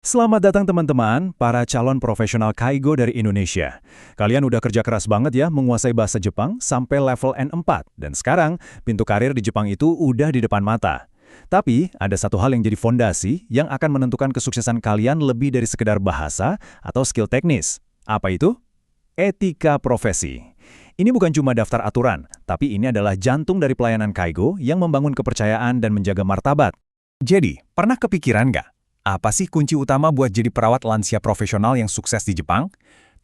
Selamat datang teman-teman, para calon profesional Kaigo dari Indonesia. Kalian udah kerja keras banget ya menguasai bahasa Jepang sampai level N4. Dan sekarang, pintu karir di Jepang itu udah di depan mata. Tapi, ada satu hal yang jadi fondasi yang akan menentukan kesuksesan kalian lebih dari sekedar bahasa atau skill teknis. Apa itu? Etika profesi. Ini bukan cuma daftar aturan, tapi ini adalah jantung dari pelayanan Kaigo yang membangun kepercayaan dan menjaga martabat. Jadi, pernah kepikiran nggak? Apa sih kunci utama buat jadi perawat lansia profesional yang sukses di Jepang?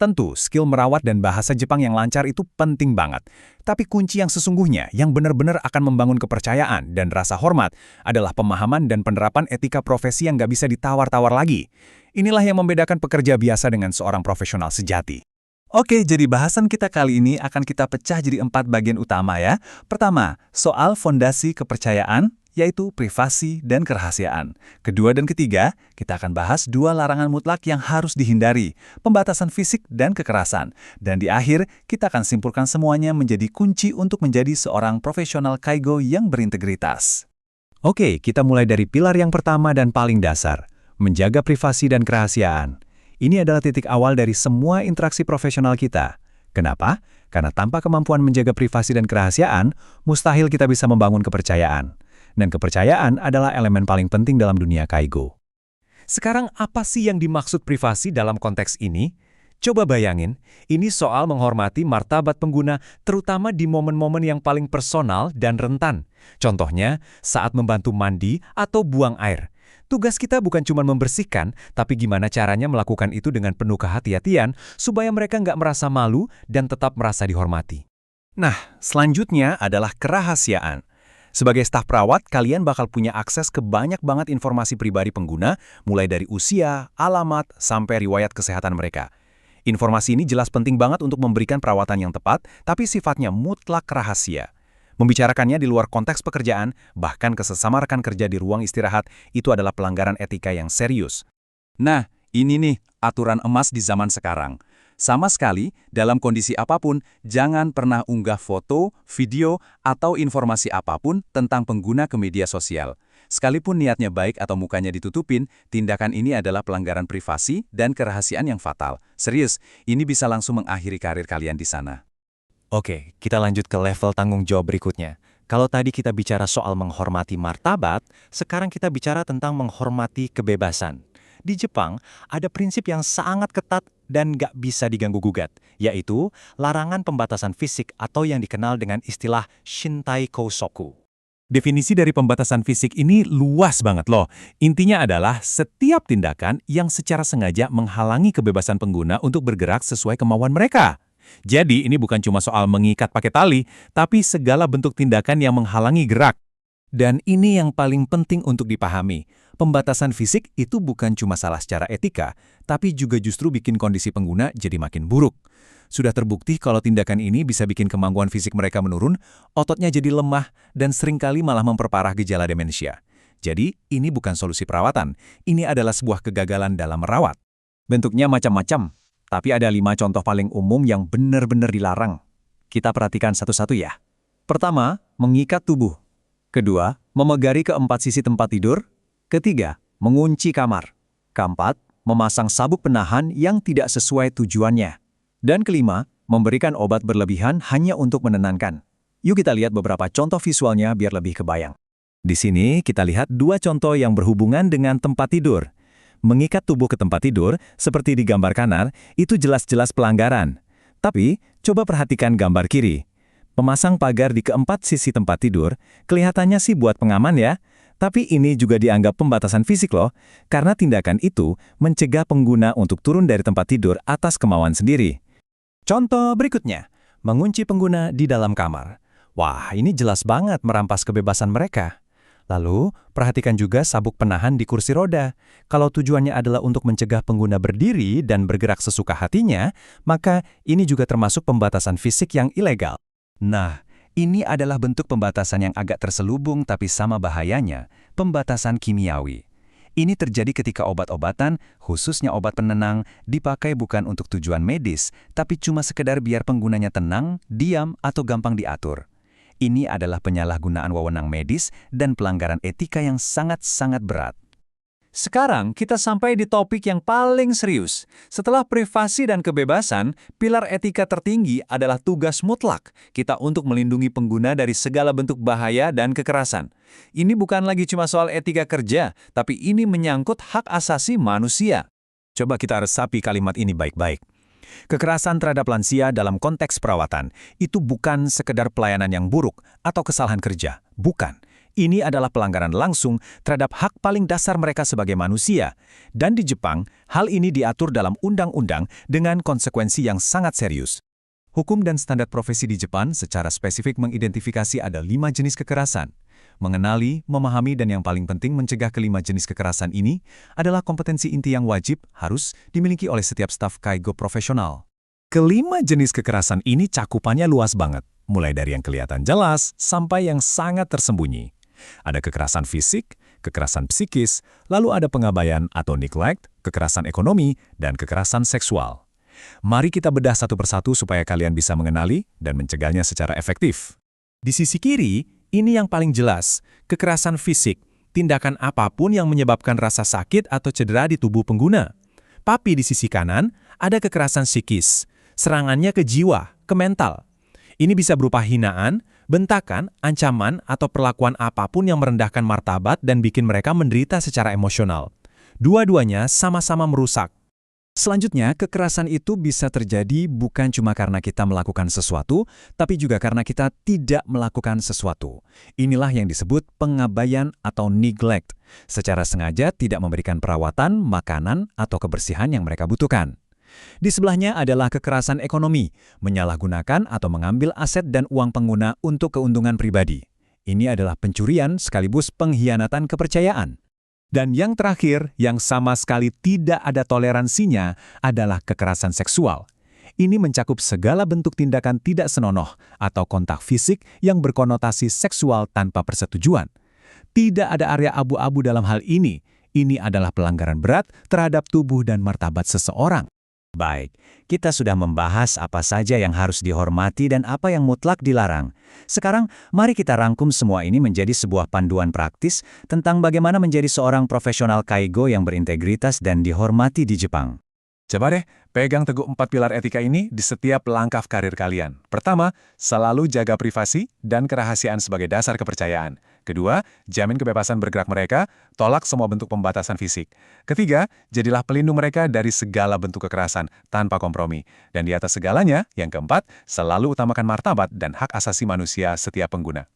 Tentu, skill merawat dan bahasa Jepang yang lancar itu penting banget. Tapi kunci yang sesungguhnya, yang benar-benar akan membangun kepercayaan dan rasa hormat, adalah pemahaman dan penerapan etika profesi yang nggak bisa ditawar-tawar lagi. Inilah yang membedakan pekerja biasa dengan seorang profesional sejati. Oke, jadi bahasan kita kali ini akan kita pecah jadi 4 bagian utama ya. Pertama, soal fondasi kepercayaan, yaitu privasi dan kerahasiaan. Kedua dan ketiga, kita akan bahas 2 larangan mutlak yang harus dihindari, pembatasan fisik dan kekerasan. Dan di akhir, kita akan simpulkan semuanya menjadi kunci untuk menjadi seorang profesional Kaigo yang berintegritas. Oke, kita mulai dari pilar yang pertama dan paling dasar, menjaga privasi dan kerahasiaan. Ini adalah titik awal dari semua interaksi profesional kita. Kenapa? Karena tanpa kemampuan menjaga privasi dan kerahasiaan, mustahil kita bisa membangun kepercayaan. Dan kepercayaan adalah elemen paling penting dalam dunia Kaigo. Sekarang apa sih yang dimaksud privasi dalam konteks ini? Coba bayangin, ini soal menghormati martabat pengguna terutama di momen-momen yang paling personal dan rentan. Contohnya, saat membantu mandi atau buang air. Tugas kita bukan cuma membersihkan, tapi gimana caranya melakukan itu dengan penuh kehati-hatian supaya mereka nggak merasa malu dan tetap merasa dihormati. Nah, selanjutnya adalah kerahasiaan. Sebagai staf perawat, kalian bakal punya akses ke banyak banget informasi pribadi pengguna, mulai dari usia, alamat, sampai riwayat kesehatan mereka. Informasi ini jelas penting banget untuk memberikan perawatan yang tepat, tapi sifatnya mutlak rahasia. Membicarakannya di luar konteks pekerjaan, bahkan ke sesama rekan kerja di ruang istirahat, itu adalah pelanggaran etika yang serius. Nah, ini nih aturan emas di zaman sekarang. Sama sekali, dalam kondisi apapun, jangan pernah unggah foto, video, atau informasi apapun tentang pengguna ke media sosial. Sekalipun niatnya baik atau mukanya ditutupin, tindakan ini adalah pelanggaran privasi dan kerahasiaan yang fatal. Serius, ini bisa langsung mengakhiri karir kalian di sana. Oke, kita lanjut ke level tanggung jawab berikutnya. Kalau tadi kita bicara soal menghormati martabat, sekarang kita bicara tentang menghormati kebebasan. Di Jepang, ada prinsip yang sangat ketat dan nggak bisa diganggu-gugat, yaitu larangan pembatasan fisik atau yang dikenal dengan istilah Shintai Kousoku. Definisi dari pembatasan fisik ini luas banget loh. Intinya adalah setiap tindakan yang secara sengaja menghalangi kebebasan pengguna untuk bergerak sesuai kemauan mereka. Jadi ini bukan cuma soal mengikat pakai tali, tapi segala bentuk tindakan yang menghalangi gerak. Dan ini yang paling penting untuk dipahami. Pembatasan fisik itu bukan cuma salah secara etika, tapi juga justru bikin kondisi pengguna jadi makin buruk. Sudah terbukti kalau tindakan ini bisa bikin kemampuan fisik mereka menurun, ototnya jadi lemah, dan seringkali malah memperparah gejala demensia. Jadi, ini bukan solusi perawatan. Ini adalah sebuah kegagalan dalam merawat. Bentuknya macam-macam, tapi ada 5 contoh paling umum yang benar-benar dilarang. Kita perhatikan satu-satu ya. Pertama, mengikat tubuh. Kedua, memegari keempat sisi tempat tidur. Ketiga, mengunci kamar. Keempat, memasang sabuk penahan yang tidak sesuai tujuannya. Dan kelima, memberikan obat berlebihan hanya untuk menenangkan. Yuk kita lihat beberapa contoh visualnya biar lebih kebayang. Di sini kita lihat 2 contoh yang berhubungan dengan tempat tidur. Mengikat tubuh ke tempat tidur, seperti di gambar kanan, itu jelas-jelas pelanggaran. Tapi, coba perhatikan gambar kiri. Memasang pagar di keempat sisi tempat tidur, kelihatannya sih buat pengaman ya. Tapi ini juga dianggap pembatasan fisik loh, karena tindakan itu mencegah pengguna untuk turun dari tempat tidur atas kemauan sendiri. Contoh berikutnya, mengunci pengguna di dalam kamar. Wah, ini jelas banget merampas kebebasan mereka. Lalu, perhatikan juga sabuk penahan di kursi roda. Kalau tujuannya adalah untuk mencegah pengguna berdiri dan bergerak sesuka hatinya, maka ini juga termasuk pembatasan fisik yang ilegal. Nah, ini adalah bentuk pembatasan yang agak terselubung tapi sama bahayanya, pembatasan kimiawi. Ini terjadi ketika obat-obatan, khususnya obat penenang, dipakai bukan untuk tujuan medis, tapi cuma sekedar biar penggunanya tenang, diam, atau gampang diatur. Ini adalah penyalahgunaan wewenang medis dan pelanggaran etika yang sangat-sangat berat. Sekarang kita sampai di topik yang paling serius. Setelah privasi dan kebebasan, pilar etika tertinggi adalah tugas mutlak kita untuk melindungi pengguna dari segala bentuk bahaya dan kekerasan. Ini bukan lagi cuma soal etika kerja, tapi ini menyangkut hak asasi manusia. Coba kita resapi kalimat ini baik-baik. Kekerasan terhadap lansia dalam konteks perawatan itu bukan sekedar pelayanan yang buruk atau kesalahan kerja. Bukan. Ini adalah pelanggaran langsung terhadap hak paling dasar mereka sebagai manusia. Dan di Jepang, hal ini diatur dalam undang-undang dengan konsekuensi yang sangat serius. Hukum dan standar profesi di Jepang secara spesifik mengidentifikasi ada 5 jenis kekerasan. Mengenali, memahami, dan yang paling penting mencegah kelima jenis kekerasan ini adalah kompetensi inti yang wajib harus dimiliki oleh setiap staf kaigo profesional. Kelima jenis kekerasan ini cakupannya luas banget, mulai dari yang kelihatan jelas sampai yang sangat tersembunyi. Ada kekerasan fisik, kekerasan psikis, lalu ada pengabaian atau neglect, kekerasan ekonomi, dan kekerasan seksual. Mari kita bedah satu persatu supaya kalian bisa mengenali dan mencegahnya secara efektif. Di sisi kiri, ini yang paling jelas, kekerasan fisik, tindakan apapun yang menyebabkan rasa sakit atau cedera di tubuh pengguna. Tapi di sisi kanan, ada kekerasan psikis, serangannya ke jiwa, ke mental. Ini bisa berupa hinaan, bentakan, ancaman, atau perlakuan apapun yang merendahkan martabat dan bikin mereka menderita secara emosional. Dua-duanya sama-sama merusak. Selanjutnya, kekerasan itu bisa terjadi bukan cuma karena kita melakukan sesuatu, tapi juga karena kita tidak melakukan sesuatu. Inilah yang disebut pengabaian atau neglect. Secara sengaja tidak memberikan perawatan, makanan, atau kebersihan yang mereka butuhkan. Di sebelahnya adalah kekerasan ekonomi, menyalahgunakan atau mengambil aset dan uang pengguna untuk keuntungan pribadi. Ini adalah pencurian sekaligus pengkhianatan kepercayaan. Dan yang terakhir, yang sama sekali tidak ada toleransinya, adalah kekerasan seksual. Ini mencakup segala bentuk tindakan tidak senonoh atau kontak fisik yang berkonotasi seksual tanpa persetujuan. Tidak ada area abu-abu dalam hal ini. Ini adalah pelanggaran berat terhadap tubuh dan martabat seseorang. Baik, kita sudah membahas apa saja yang harus dihormati dan apa yang mutlak dilarang. Sekarang, mari kita rangkum semua ini menjadi sebuah panduan praktis tentang bagaimana menjadi seorang profesional kaigo yang berintegritas dan dihormati di Jepang. Coba deh, pegang teguh 4 pilar etika ini di setiap langkah karir kalian. Pertama, selalu jaga privasi dan kerahasiaan sebagai dasar kepercayaan. Kedua, jamin kebebasan bergerak mereka, tolak semua bentuk pembatasan fisik. Ketiga, jadilah pelindung mereka dari segala bentuk kekerasan tanpa kompromi. Dan di atas segalanya, yang keempat, selalu utamakan martabat dan hak asasi manusia setiap pengguna.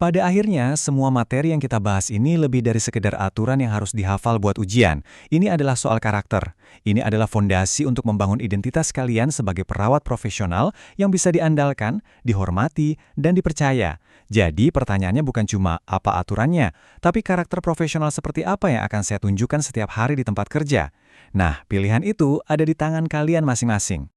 Pada akhirnya, semua materi yang kita bahas ini lebih dari sekedar aturan yang harus dihafal buat ujian. Ini adalah soal karakter. Ini adalah fondasi untuk membangun identitas kalian sebagai perawat profesional yang bisa diandalkan, dihormati, dan dipercaya. Jadi, pertanyaannya bukan cuma apa aturannya, tapi karakter profesional seperti apa yang akan saya tunjukkan setiap hari di tempat kerja. Nah, pilihan itu ada di tangan kalian masing-masing.